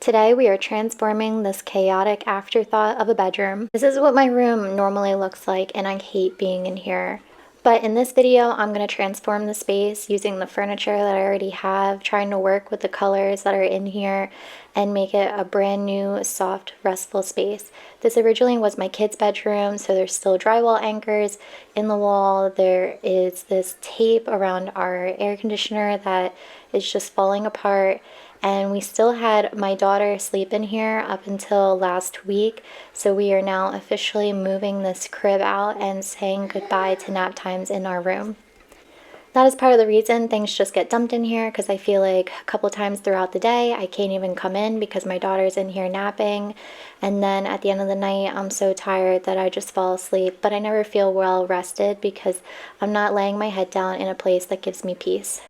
Today we are transforming this chaotic afterthought of a bedroom. This is what my room normally looks like and I hate being in here. But in this video, I'm going to transform the space using the furniture that I already have, trying to work with the colors that are in here and make it a brand new, soft, restful space. This originally was my kids' bedroom, so there's still drywall anchors in the wall. There is this tape around our air conditioner that is just falling apart. And we still had my daughter sleep in here up until last week, so we are now officially moving this crib out and saying goodbye to nap times in our room. That is part of the reason things just get dumped in here, because I feel like a couple times throughout the day I can't even come in because my daughter's in here napping, and then at the end of the night I'm so tired that I just fall asleep, but I never feel well rested because I'm not laying my head down in a place that gives me peace.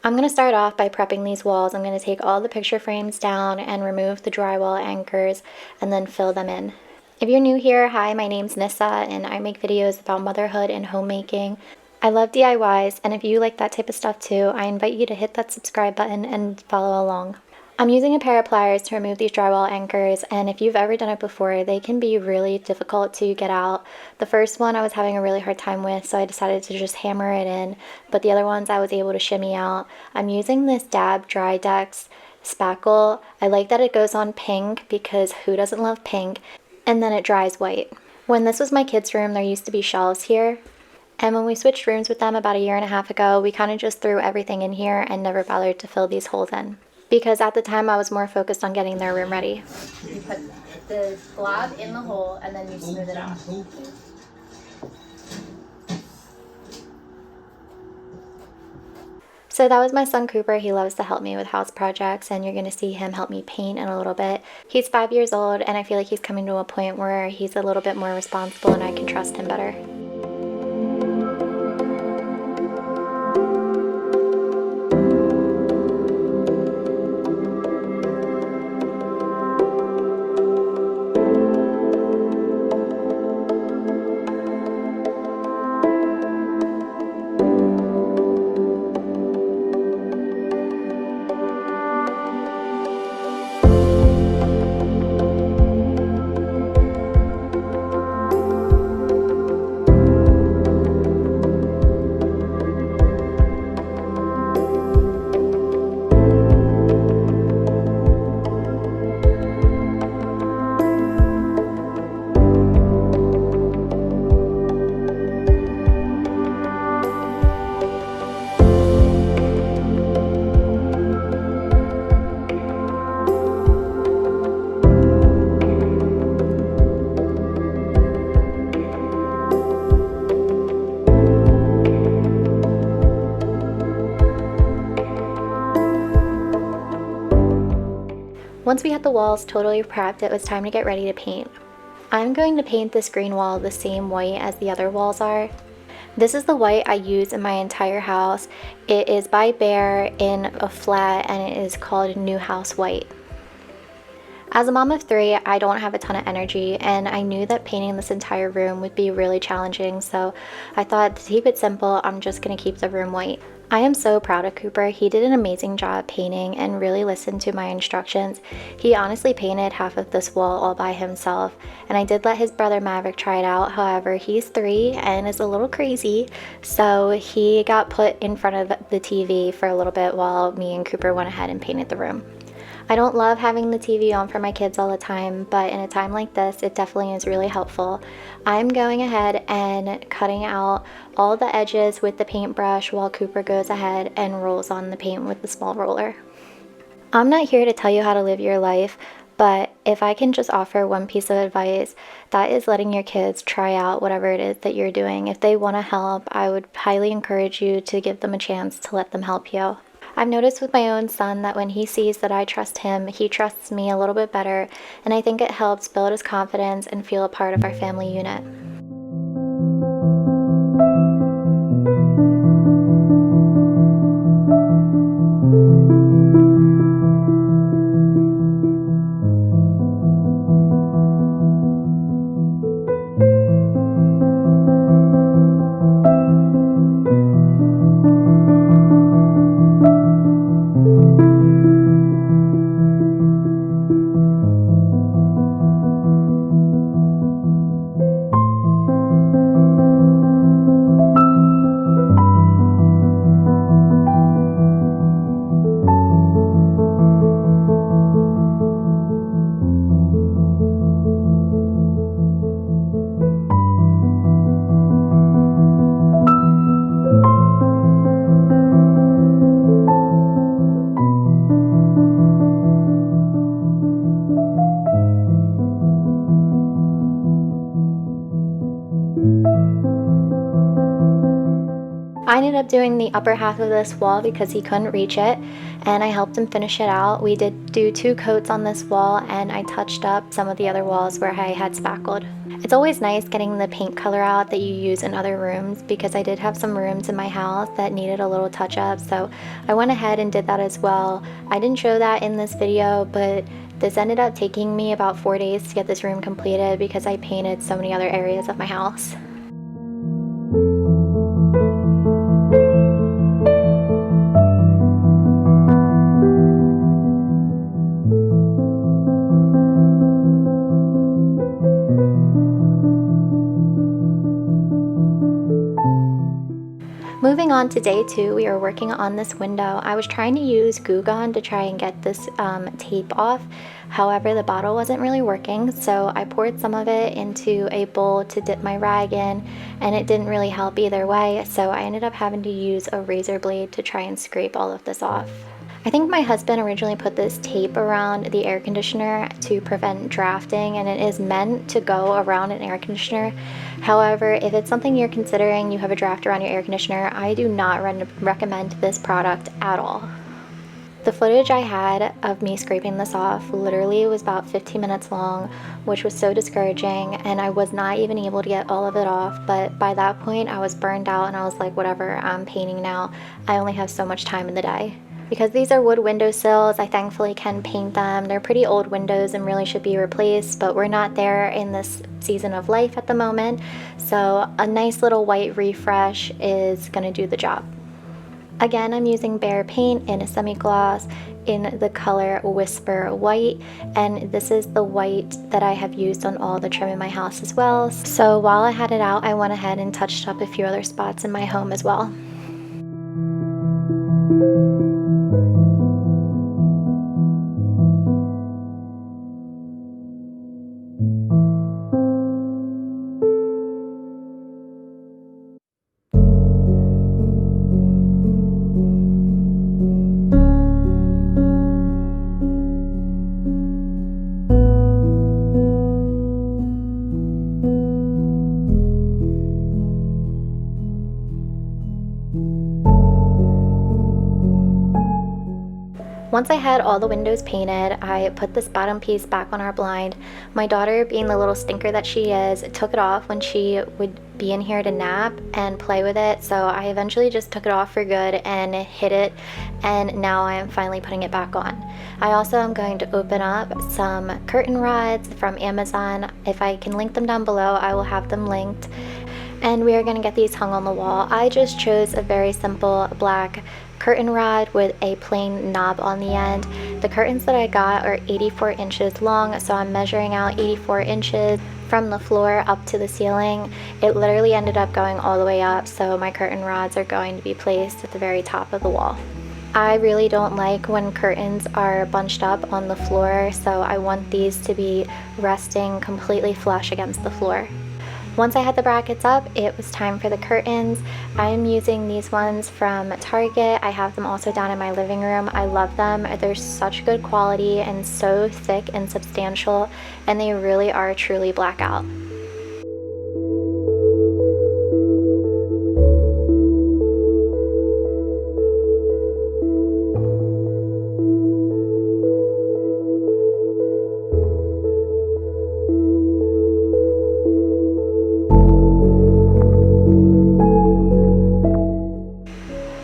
I'm going to start off by prepping these walls. I'm going to take all the picture frames down and remove the drywall anchors and then fill them in. If you're new here, hi, my name's Nissa and I make videos about motherhood and homemaking. I love DIYs, and if you like that type of stuff too, I invite you to hit that subscribe button and follow along. I'm using a pair of pliers to remove these drywall anchors, and if you've ever done it before, they can be really difficult to get out. The first one I was having a really hard time with, so I decided to just hammer it in, but the other ones I was able to shimmy out. I'm using this Dab Dry Dex spackle. I like that it goes on pink because who doesn't love pink? And then it dries white. When this was my kids' room, there used to be shelves here. And when we switched rooms with them about a year and a half ago, we kind of just threw everything in here and never bothered to fill these holes in, because at the time I was more focused on getting their room ready. You put the glob in the hole and then you smooth it out. So that was my son Cooper. He loves to help me with house projects, and you're going to see him help me paint in a little bit. He's 5 years old and I feel like he's coming to a point where he's a little bit more responsible and I can trust him better. Once we had the walls totally prepped, it was time to get ready to paint. I'm going to paint this green wall the same white as the other walls are. This is the white I use in my entire house. It is by Behr in a flat and it is called New House White. As a mom of 3, I don't have a ton of energy, and I knew that painting this entire room would be really challenging, so I thought to keep it simple, I'm just going to keep the room white. I am so proud of Cooper. He did an amazing job painting and really listened to my instructions. He honestly painted half of this wall all by himself, and I did let his brother Maverick try it out. However, he's 3 and is a little crazy, so he got put in front of the TV for a little bit while me and Cooper went ahead and painted the room. I don't love having the TV on for my kids all the time, but in a time like this, it definitely is really helpful. I'm going ahead and cutting out all the edges with the paintbrush while Cooper goes ahead and rolls on the paint with the small roller. I'm not here to tell you how to live your life, but if I can just offer one piece of advice, that is letting your kids try out whatever it is that you're doing. If they want to help, I would highly encourage you to give them a chance to let them help you. I've noticed with my own son that when he sees that I trust him, he trusts me a little bit better, and I think it helps build his confidence and feel a part of our family unit. ended up doing the upper half of this wall because he couldn't reach it, and I helped him finish it out. We did do 2 coats on this wall, and I touched up some of the other walls where I had spackled. It's always nice getting the paint color out that you use in other rooms, because I did have some rooms in my house that needed a little touch up, so I went ahead and did that as well. I didn't show that in this video, but this ended up taking me about 4 days to get this room completed because I painted so many other areas of my house. Moving on to day 2, we are working on this window. I was trying to use Goo Gone to try and get this tape off. However, the bottle wasn't really working, so I poured some of it into a bowl to dip my rag in, and it didn't really help either way, so I ended up having to use a razor blade to try and scrape all of this off. I think my husband originally put this tape around the air conditioner to prevent drafting, and it is meant to go around an air conditioner. However, if it's something you're considering, you have a draft around your air conditioner, I do not recommend this product at all. The footage I had of me scraping this off literally was about 15 minutes long, which was so discouraging, and I was not even able to get all of it off, but by that point I was burned out and I was like, whatever, I'm painting now. I only have so much time in the day. Because these are wood windowsills, I thankfully can paint them. They're pretty old windows and really should be replaced, but we're not there in this season of life at the moment, so a nice little white refresh is gonna do the job. Again, I'm using Behr paint in a semi-gloss in the color Whisper White, and this is the white that I have used on all the trim in my house as well. So while I had it out, I went ahead and touched up a few other spots in my home as well. Once I had all the windows painted, I put this bottom piece back on our blind. My daughter, being the little stinker that she is, took it off when she would be in here to nap and play with it, so I eventually just took it off for good and hid it, and now I am finally putting it back on. I also am going to open up some curtain rods from Amazon. If I can link them down below, I will have them linked. And we are going to get these hung on the wall. I just chose a very simple black curtain rod with a plain knob on the end. The curtains that I got are 84 inches long, so I'm measuring out 84 inches from the floor up to the ceiling. It literally ended up going all the way up, so my curtain rods are going to be placed at the very top of the wall. I really don't like when curtains are bunched up on the floor, so I want these to be resting completely flush against the floor. Once I had the brackets up, it was time for the curtains. I am using these ones from Target. I have them also down in my living room. I love them. They're such good quality and so thick and substantial, and they really are truly blackout.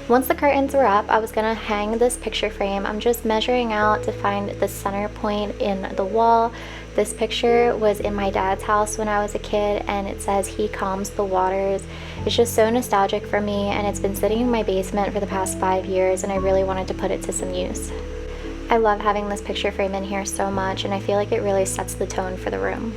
Once the curtains were up, I was gonna hang this picture frame. I'm just measuring out to find the center point in the wall. This picture was in my dad's house when I was a kid, and it says he calms the waters. It's just so nostalgic for me, and it's been sitting in my basement for the past 5 years, and I really wanted to put it to some use. I love having this picture frame in here so much, and I feel like it really sets the tone for the room.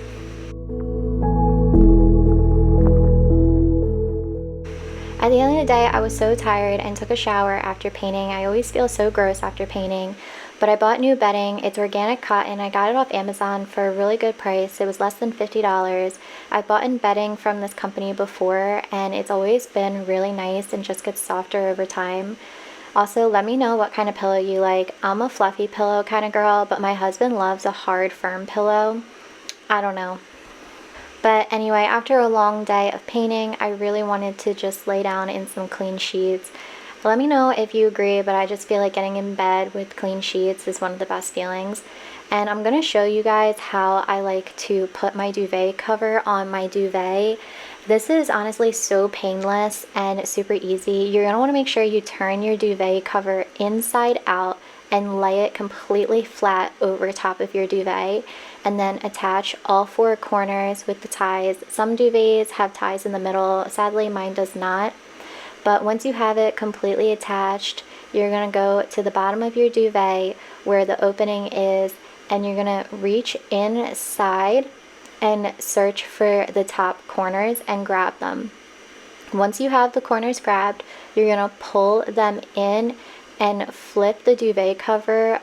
At the end of the day, I was so tired and took a shower after painting. I always feel so gross after painting, but I bought new bedding. It's organic cotton. I got it off Amazon for a really good price. It was less than $50. I've bought in bedding from this company before, and it's always been really nice and just gets softer over time. Also, let me know what kind of pillow you like. I'm a fluffy pillow kind of girl, but my husband loves a hard, firm pillow. I don't know. But anyway, after a long day of painting, I really wanted to just lay down in some clean sheets. Let me know if you agree, but I just feel like getting in bed with clean sheets is one of the best feelings. And I'm going to show you guys how I like to put my duvet cover on my duvet. This is honestly so painless and super easy. You're going to want to make sure you turn your duvet cover inside out and lay it completely flat over top of your duvet, and then attach all four corners with the ties. Some duvets have ties in the middle. Sadly, mine does not. But once you have it completely attached, you're going to go to the bottom of your duvet where the opening is, and you're going to reach inside and search for the top corners and grab them. Once you have the corners grabbed, you're going to pull them in and flip the duvet cover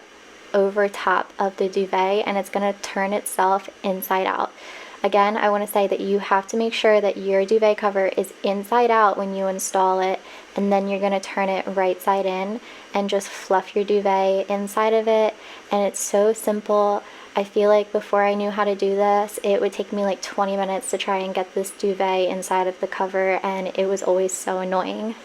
over top of the duvet, and it's going to turn itself inside out. Again, I want to say that you have to make sure that your duvet cover is inside out when you install it, and then you're going to turn it right side in and just fluff your duvet inside of it. And it's so simple. I feel like before I knew how to do this, it would take me like 20 minutes to try and get this duvet inside of the cover, and it was always so annoying.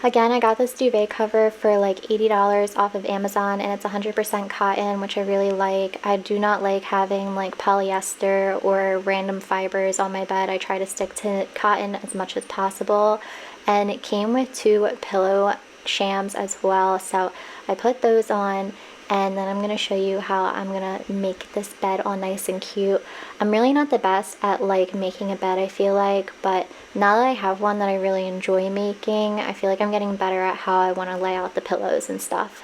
Again, I got this duvet cover for like $80 off of Amazon, and it's 100% cotton, which I really like. I do not like having like polyester or random fibers on my bed. I try to stick to cotton as much as possible. And it came with 2 pillow shams as well, so I put those on. And then I'm going to show you how I'm going to make this bed all nice and cute. I'm really not the best at like making a bed, I feel like, but now that I have one that I really enjoy making, I feel like I'm getting better at how I want to lay out the pillows and stuff.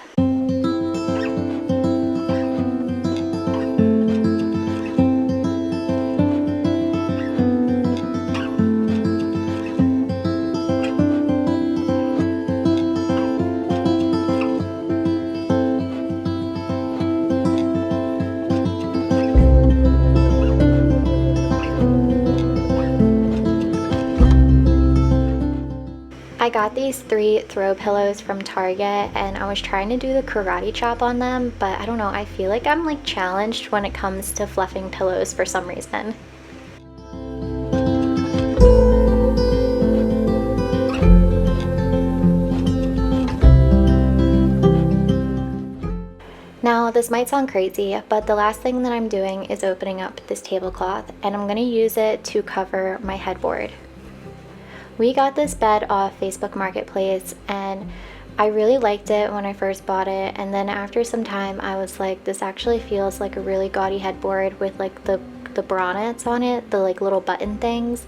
I got these 3 throw pillows from Target, and I was trying to do the karate chop on them, but I don't know, I feel like I'm like challenged when it comes to fluffing pillows for some reason. Now, this might sound crazy, but the last thing that I'm doing is opening up this tablecloth, and I'm going to use it to cover my headboard. We got this bed off Facebook Marketplace, and I really liked it when I first bought it, and then after some time I was like, this actually feels like a really gaudy headboard with like the bonnets on it, the like little button things,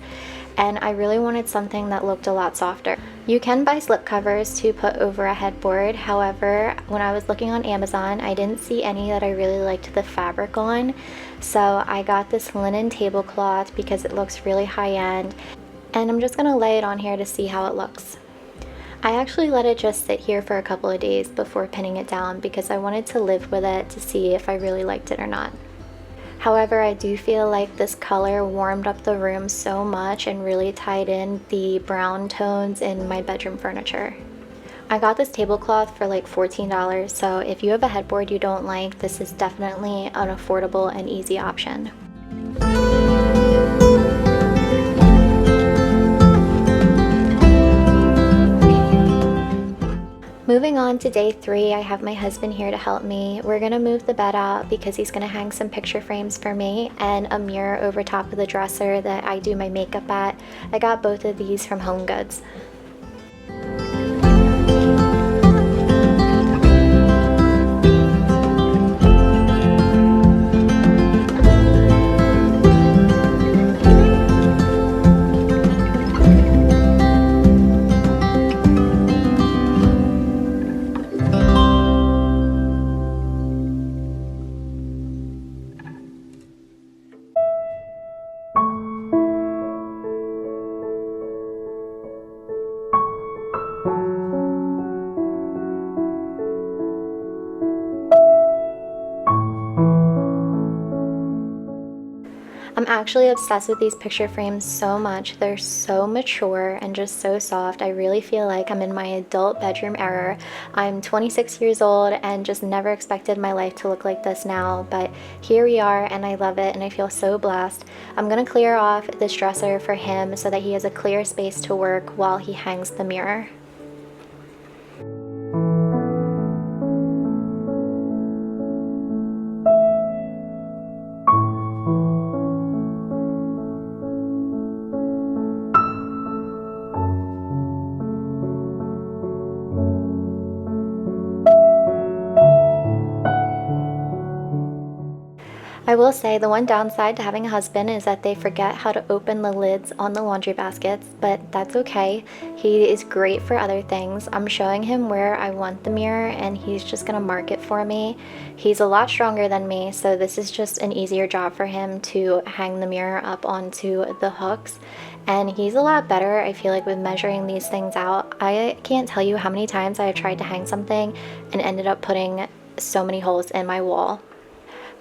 and I really wanted something that looked a lot softer. You can buy slip covers to put over a headboard. However, when I was looking on Amazon, I didn't see any that I really liked the fabric on, so I got this linen tablecloth because it looks really high-end. And I'm just going to lay it on here to see how it looks. I actually let it just sit here for a couple of days before pinning it down because I wanted to live with it to see if I really liked it or not. However, I do feel like this color warmed up the room so much and really tied in the brown tones in my bedroom furniture. I got this tablecloth for like $14, so if you have a headboard you don't like, this is definitely an affordable and easy option. Moving on to day 3, I have my husband here to help me. We're gonna move the bed out because he's gonna hang some picture frames for me and a mirror over top of the dresser that I do my makeup at. I got both of these from HomeGoods. I'm actually obsessed with these picture frames so much. They're so mature and just so soft. I really feel like I'm in my adult bedroom era. I'm 26 years old and just never expected my life to look like this now, but here we are and I love it and I feel so blessed. I'm gonna clear off this dresser for him so that he has a clear space to work while he hangs the mirror. I will say the one downside to having a husband is that they forget how to open the lids on the laundry baskets, but that's okay. He is great for other things. I'm showing him where I want the mirror and he's just gonna mark it for me. He's a lot stronger than me, so this is just an easier job for him to hang the mirror up onto the hooks. And he's a lot better, I feel like, with measuring these things out. I can't tell you how many times I tried to hang something and ended up putting so many holes in my wall.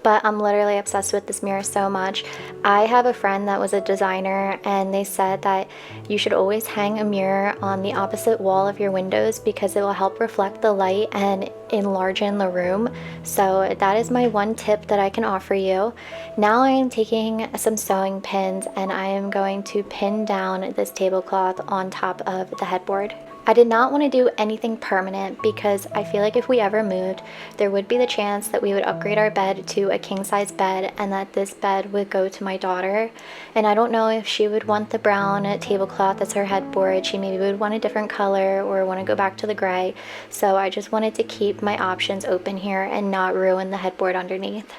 But I'm literally obsessed with this mirror so much. I have a friend that was a designer and they said that you should always hang a mirror on the opposite wall of your windows because it will help reflect the light and enlarge the room. So that is my one tip that I can offer you. Now I am taking some sewing pins and I am going to pin down this tablecloth on top of the headboard. I did not want to do anything permanent because I feel like if we ever moved, there would be the chance that we would upgrade our bed to a king-size bed and that this bed would go to my daughter. And I don't know if she would want the brown tablecloth as her headboard. She maybe would want a different color or want to go back to the gray. So I just wanted to keep my options open here and not ruin the headboard underneath.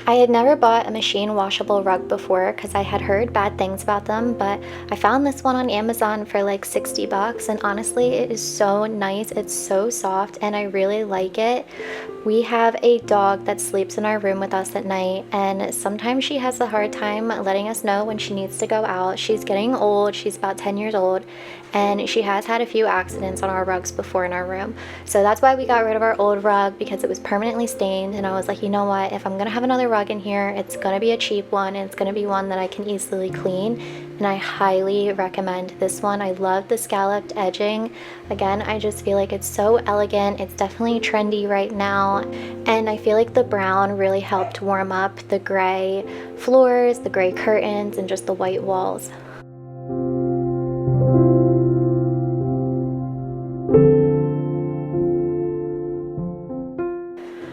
I had never bought a machine washable rug before because I had heard bad things about them, but I found this one on Amazon for like 60 bucks and honestly it is so nice. It's so soft and I really like it. We have a dog that sleeps in our room with us at night and sometimes she has a hard time letting us know when she needs to go out. She's getting old, she's about 10 years old, and she has had a few accidents on our rugs before in our room. So that's why we got rid of our old rug because it was permanently stained and I was like, you know what, if I'm gonna have another rug in here, it's gonna be a cheap one and it's gonna be one that I can easily clean, and I highly recommend this one. I love the scalloped edging. Again, I just feel like it's so elegant. It's definitely trendy right now, and I feel like the brown really helped warm up the gray floors, the gray curtains, and just the white walls.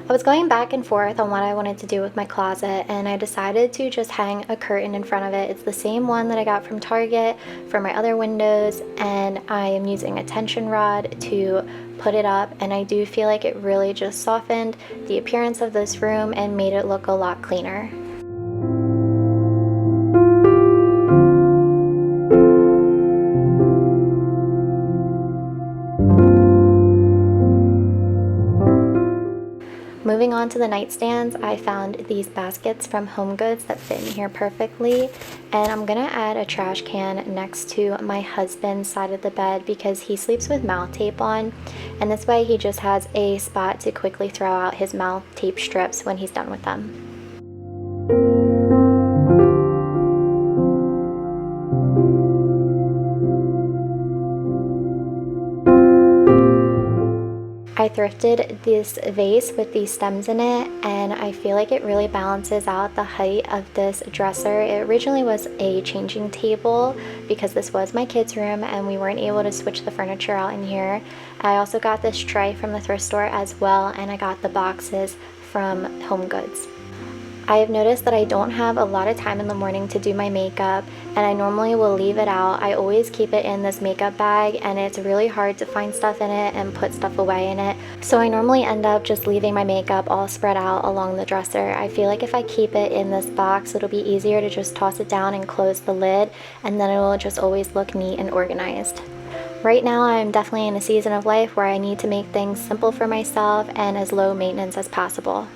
I was going back and forth on what I wanted to do with my closet and I decided to just hang a curtain in front of it. It's the same one that I got from Target for my other windows, and I am using a tension rod to put it up, and I do feel like it really just softened the appearance of this room and made it look a lot cleaner. Moving on to the nightstands, I found these baskets from HomeGoods that fit in here perfectly, and I'm gonna add a trash can next to my husband's side of the bed because he sleeps with mouth tape on, and this way he just has a spot to quickly throw out his mouth tape strips when he's done with them. I thrifted this vase with these stems in it, and I feel like it really balances out the height of this dresser. It originally was a changing table because this was my kids' room and we weren't able to switch the furniture out in here. I also got this tray from the thrift store as well, and I got the boxes from HomeGoods. I have noticed that I don't have a lot of time in the morning to do my makeup, and I normally will leave it out. I always keep it in this makeup bag, and it's really hard to find stuff in it and put stuff away in it. So I normally end up just leaving my makeup all spread out along the dresser. I feel like if I keep it in this box, it'll be easier to just toss it down and close the lid, and then it will just always look neat and organized. Right now, I'm definitely in a season of life where I need to make things simple for myself and as low maintenance as possible.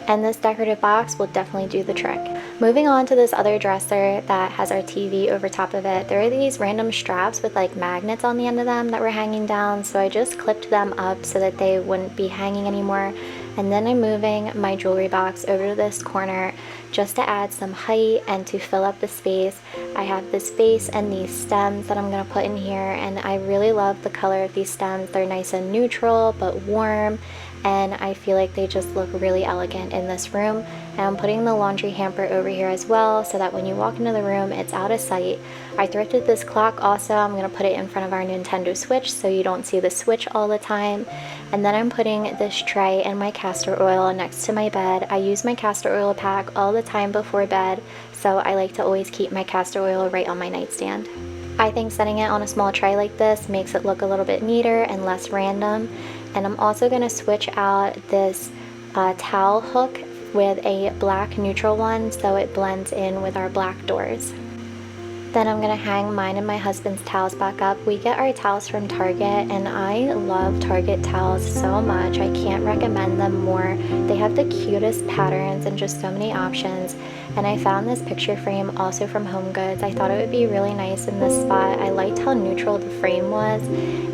And this decorative box will definitely do the trick. Moving on to this other dresser that has our TV over top of it, there are these random straps with like magnets on the end of them that were hanging down, so I just clipped them up so that they wouldn't be hanging anymore. And then I'm moving my jewelry box over to this corner just to add some height and to fill up the space. I have this vase and these stems that I'm going to put in here, and I really love the color of these stems. They're nice and neutral but warm, and I feel like they just look really elegant in this room. And I'm putting the laundry hamper over here as well so that when you walk into the room, it's out of sight. I thrifted this clock also. I'm going to put it in front of our Nintendo Switch so you don't see the Switch all the time. And then I'm putting this tray and my castor oil next to my bed. I use my castor oil pack all the time before bed, so I like to always keep my castor oil right on my nightstand. I think setting it on a small tray like this makes it look a little bit neater and less random. And I'm also going to switch out this towel hook with a black neutral one so it blends in with our black doors. Then I'm going to hang mine and my husband's towels back up. We get our towels from Target, and I love Target towels so much. I can't recommend them more. They have the cutest patterns and just so many options. And I found this picture frame also from HomeGoods. I thought it would be really nice in this spot. I liked how neutral the frame was.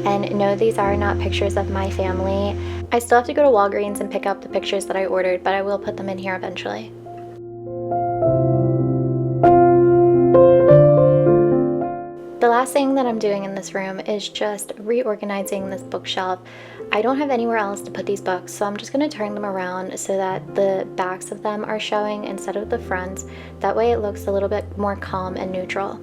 And no, these are not pictures of my family. I still have to go to Walgreens and pick up the pictures that I ordered, but I will put them in here eventually. The last thing that I'm doing in this room is just reorganizing this bookshelf. I don't have anywhere else to put these books, so I'm just going to turn them around so that the backs of them are showing instead of the fronts. That way it looks a little bit more calm and neutral.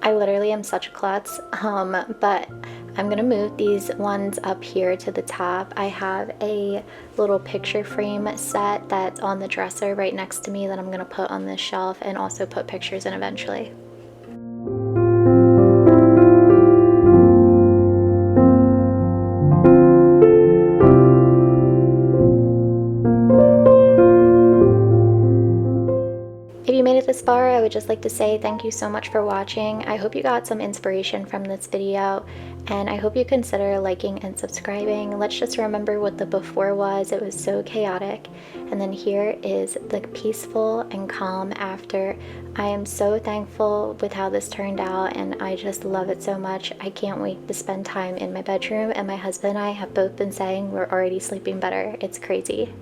I literally am such a klutz, but I'm gonna move these ones up here to the top. I have a little picture frame set that's on the dresser right next to me that I'm gonna put on this shelf and also put pictures in eventually. If you made it this far, I would just like to say thank you so much for watching. I hope you got some inspiration from this video, and I hope you consider liking and subscribing. Let's just remember what the before was. It was so chaotic, and then here is the peaceful and calm after. I am so thankful with how this turned out, and I just love it so much. I can't wait to spend time in my bedroom, and my husband and I have both been saying we're already sleeping better. It's crazy.